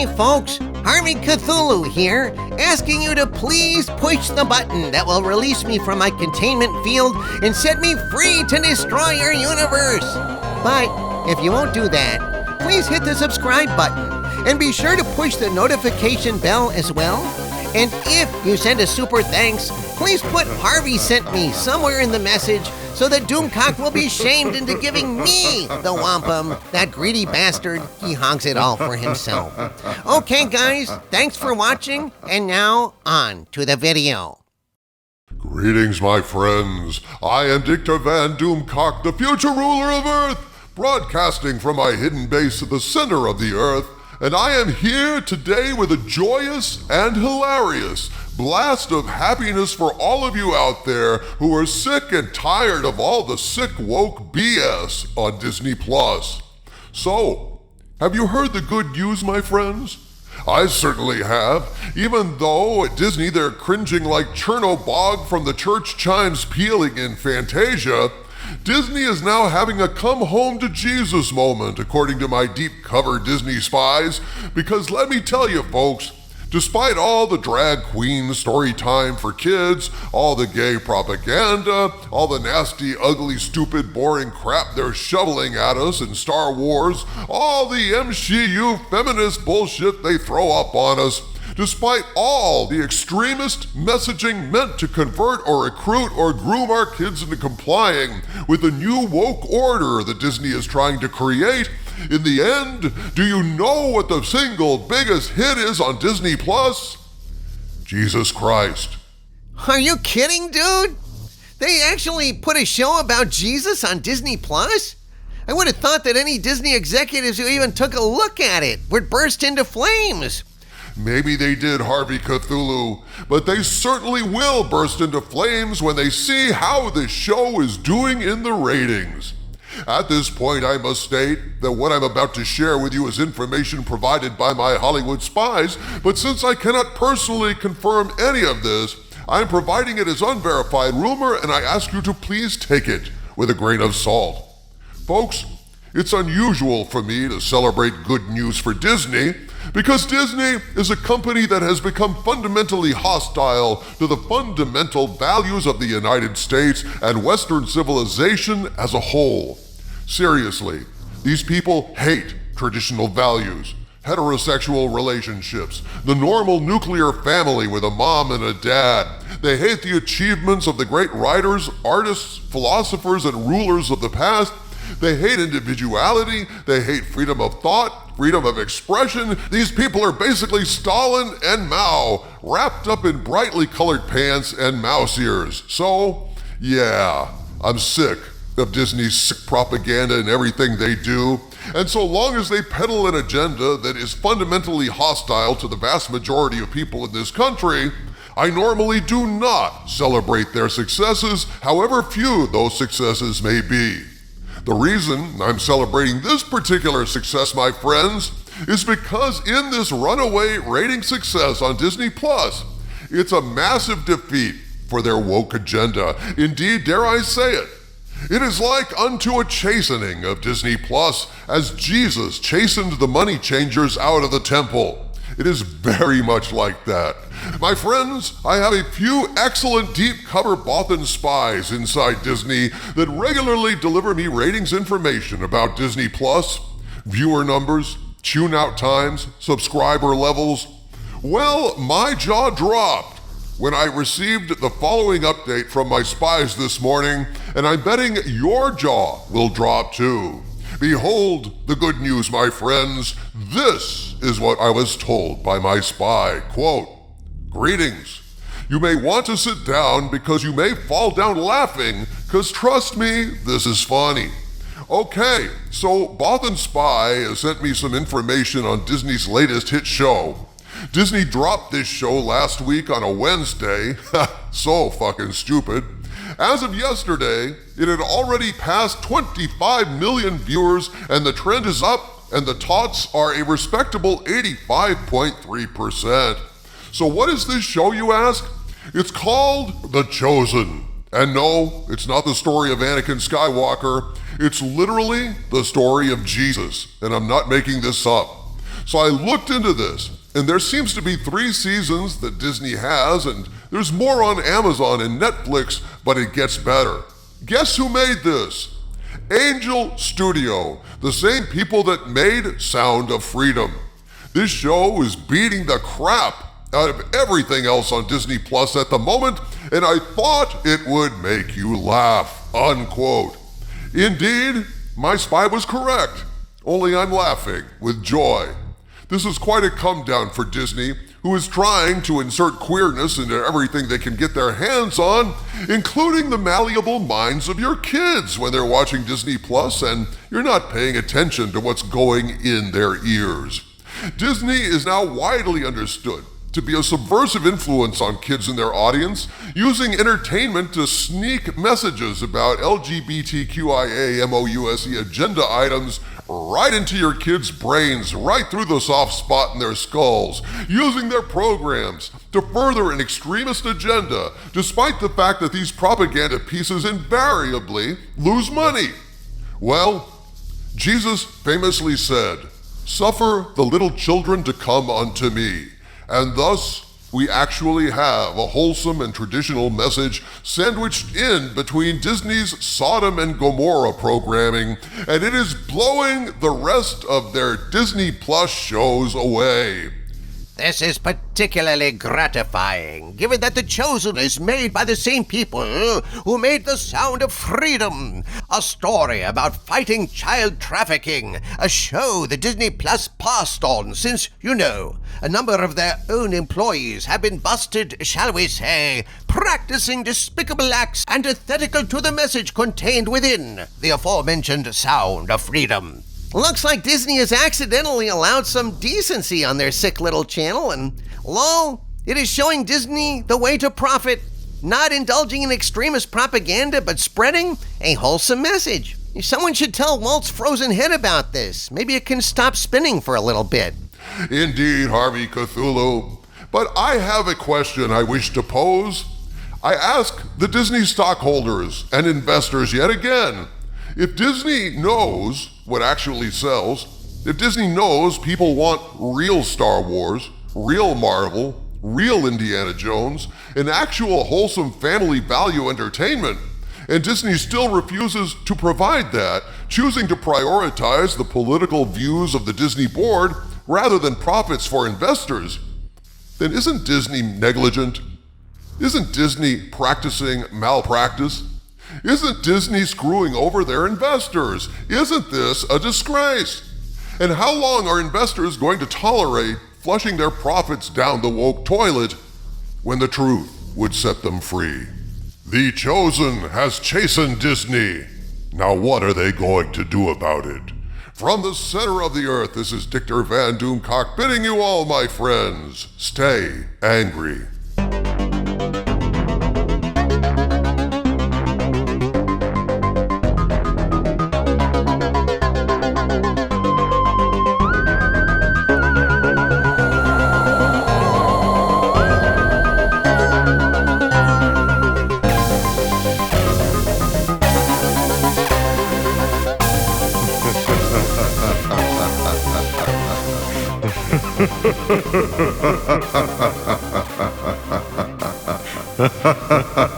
Hey folks, Harvey Cthulhu here, asking you to please push the button that will release me from my containment field and set me free to destroy your universe. But if you won't do that, please hit the subscribe button and be sure to push the notification bell as well. And if you send a super thanks, please put Harvey sent me somewhere in the message so that Doomcock will be shamed into giving me the wampum. That greedy bastard, he hogs it all for himself. Okay guys, thanks for watching, and now on to the video. Greetings, my friends. I am Dictor Van Doomcock, the future ruler of Earth, broadcasting from my hidden base at the center of the Earth, and I am here today with a joyous and hilarious blast of happiness for all of you out there who are sick and tired of all the sick woke BS on Disney+. So, have you heard the good news, my friends? I certainly have, even though at Disney they're cringing like Chernobog from the church chimes pealing in Fantasia. Disney is now having a come home to Jesus moment, according to my deep cover Disney spies, because let me tell you folks, despite all the drag queen story time for kids, all the gay propaganda, all the nasty, ugly, stupid, boring crap they're shoveling at us in Star Wars, all the MCU feminist bullshit they throw up on us, despite all the extremist messaging meant to convert or recruit or groom our kids into complying with the new woke order that Disney is trying to create, in the end, do you know what the single biggest hit is on Disney+? Jesus Christ. Are you kidding, dude? They actually put a show about Jesus on Disney+? I would have thought that any Disney executives who even took a look at it would burst into flames. Maybe they did, Harvey Cthulhu, but they certainly will burst into flames when they see how this show is doing in the ratings. At this point, I must state that what I'm about to share with you is information provided by my Hollywood spies, but since I cannot personally confirm any of this, I'm providing it as unverified rumor, and I ask you to please take it with a grain of salt. Folks, it's unusual for me to celebrate good news for Disney, because Disney is a company that has become fundamentally hostile to the fundamental values of the United States and Western civilization as a whole. Seriously, these people hate traditional values, heterosexual relationships, the normal nuclear family with a mom and a dad. They hate the achievements of the great writers, artists, philosophers, and rulers of the past. They hate individuality, they hate freedom of thought, freedom of expression. These people are basically Stalin and Mao, wrapped up in brightly colored pants and mouse ears. So, yeah, I'm sick of Disney's sick propaganda and everything they do. And so long as they peddle an agenda that is fundamentally hostile to the vast majority of people in this country, I normally do not celebrate their successes, however few those successes may be. The reason I'm celebrating this particular success, my friends, is because in this runaway rating success on Disney+, it's a massive defeat for their woke agenda. Indeed, dare I say it, it is like unto a chastening of Disney+, as Jesus chastened the money changers out of the temple. It is very much like that. My friends, I have a few excellent deep cover Bothan spies inside Disney that regularly deliver me ratings information about Disney+, viewer numbers, tune-out times, subscriber levels. Well, my jaw dropped when I received the following update from my spies this morning, and I'm betting your jaw will drop too. Behold the good news, my friends. This is what I was told by my spy. Quote, "Greetings. You may want to sit down because you may fall down laughing, because trust me, this is funny." Okay, so Bothan Spy has sent me some information on Disney's latest hit show. Disney dropped this show last week on a Wednesday. So fucking stupid. As of yesterday, it had already passed 25 million viewers, and the trend is up, and the tots are a respectable 85.3%. So what is this show, you ask? It's called The Chosen. And no, it's not the story of Anakin Skywalker. It's literally the story of Jesus, and I'm not making this up. So I looked into this, and there seems to be 3 seasons that Disney has, and there's more on Amazon and Netflix, but it gets better. Guess who made this? Angel Studio, the same people that made Sound of Freedom. This show is beating the crap out of everything else on Disney Plus at the moment, and I thought it would make you laugh, unquote. Indeed, my spy was correct, only I'm laughing with joy. This is quite a come down for Disney, who is trying to insert queerness into everything they can get their hands on, including the malleable minds of your kids when they're watching Disney Plus and you're not paying attention to what's going in their ears. Disney is now widely understood to be a subversive influence on kids in their audience, using entertainment to sneak messages about LGBTQIA MOUSE agenda items right into your kids' brains, right through the soft spot in their skulls, using their programs to further an extremist agenda, despite the fact that these propaganda pieces invariably lose money. Well, Jesus famously said, "Suffer the little children to come unto me." And thus, we actually have a wholesome and traditional message sandwiched in between Disney's Sodom and Gomorrah programming, and it is blowing the rest of their Disney Plus shows away. This is particularly gratifying, given that The Chosen is made by the same people who made The Sound of Freedom, a story about fighting child trafficking, a show that Disney Plus passed on since, a number of their own employees have been busted, shall we say, practicing despicable acts antithetical to the message contained within the aforementioned Sound of Freedom. Looks like Disney has accidentally allowed some decency on their sick little channel, and lol, it is showing Disney the way to profit, not indulging in extremist propaganda, but spreading a wholesome message. Someone should tell Walt's frozen head about this. Maybe it can stop spinning for a little bit. Indeed, Harvey Cthulhu. But I have a question I wish to pose. I ask the Disney stockholders and investors yet again, if Disney knows what actually sells, if Disney knows people want real Star Wars, real Marvel, real Indiana Jones, and actual wholesome family value entertainment, and Disney still refuses to provide that, choosing to prioritize the political views of the Disney board rather than profits for investors, then isn't Disney negligent? Isn't Disney practicing malpractice? Isn't Disney screwing over their investors? Isn't this a disgrace? And how long are investors going to tolerate flushing their profits down the woke toilet when the truth would set them free? The Chosen has chastened Disney. Now what are they going to do about it? From the center of the earth, this is Dictor Van Doomcock bidding you all, my friends, stay angry. Ha ha ha ha ha.